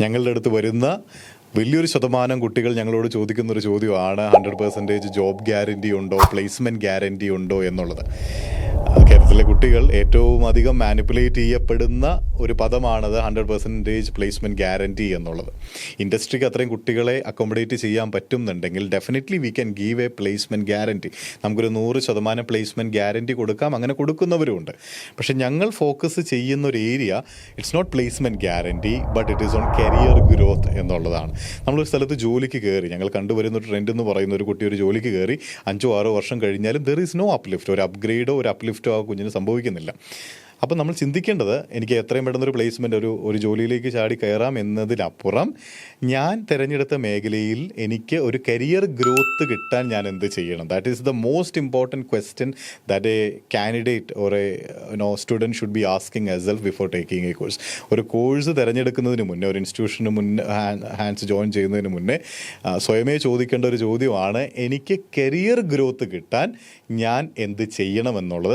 ഞങ്ങളുടെ അടുത്ത് വരുന്ന വലിയൊരു ശതമാനം കുട്ടികൾ ഞങ്ങളോട് ചോദിക്കുന്നൊരു ചോദ്യമാണ് 100% ജോബ് ഗ്യാരണ്ടി ഉണ്ടോ, പ്ലേസ്മെൻറ്റ് ഗ്യാരണ്ടി ഉണ്ടോ എന്നുള്ളത്. കേരളത്തിലെ കുട്ടികൾ ഏറ്റവും അധികം മാനിപ്പുലേറ്റ് ചെയ്യപ്പെടുന്ന ഒരു പദമാണത് 100% പ്ലേസ്മെൻറ്റ് ഗ്യാരണ്ടി എന്നുള്ളത്. ഇൻഡസ്ട്രിക്ക് അത്രയും കുട്ടികളെ അക്കോമഡേറ്റ് ചെയ്യാൻ പറ്റുന്നുണ്ടെങ്കിൽ definitely we can give A placement guarantee. നമുക്കൊരു 100% പ്ലേസ്മെൻറ്റ് ഗ്യാരണ്ടി കൊടുക്കാം, അങ്ങനെ കൊടുക്കുന്നവരുമുണ്ട്. പക്ഷെ ഞങ്ങൾ ഫോക്കസ് ചെയ്യുന്ന ഒരു area it's not placement guarantee but it is on career growth എന്നുള്ളതാണ്. നമ്മളൊരു സ്ഥലത്ത് ജോലിക്ക് കയറി, ഞങ്ങൾ കണ്ടുവരുന്ന ഒരു ട്രെൻഡ് എന്ന് പറയുന്ന ഒരു കുട്ടി ഒരു ജോലിക്ക് കയറി 5-6 വർഷം കഴിഞ്ഞാലും ദർ ഈസ് നോ അപ്ലിഫ്റ്റ്, ഒരു അപ്ഗ്രേഡോ ഒരു അപ്ലിഫ്റ്റോ ആ കുഞ്ഞിന് സംഭവിക്കുന്നില്ല. അപ്പോൾ നമ്മൾ ചിന്തിക്കേണ്ടത് എനിക്ക് എത്രയും പെട്ടെന്നൊരു പ്ലേസ്മെൻറ്റ് ഒരു ജോലിയിലേക്ക് ചാടി കയറാം എന്നതിനപ്പുറം ഞാൻ തിരഞ്ഞെടുത്ത മേഖലയിൽ എനിക്ക് ഒരു കരിയർ ഗ്രോത്ത് കിട്ടാൻ ഞാൻ എന്ത് ചെയ്യണം. That is the most important question that a candidate or a student should be asking yourself before taking a course. ഒരു കോഴ്സ് തിരഞ്ഞെടുക്കുന്നതിന് മുന്നേ, ഒരു ഇൻസ്റ്റിറ്റ്യൂഷന് മുന്നേ ഹാൻഡ്സ് ജോയിൻ ചെയ്യുന്നതിന് മുന്നേ സ്വയമേ ചോദിക്കേണ്ട ഒരു ചോദ്യമാണ്, എനിക്ക് കരിയർ ഗ്രോത്ത് കിട്ടാൻ ഞാൻ എന്ത് ചെയ്യണമെന്നുള്ളത്.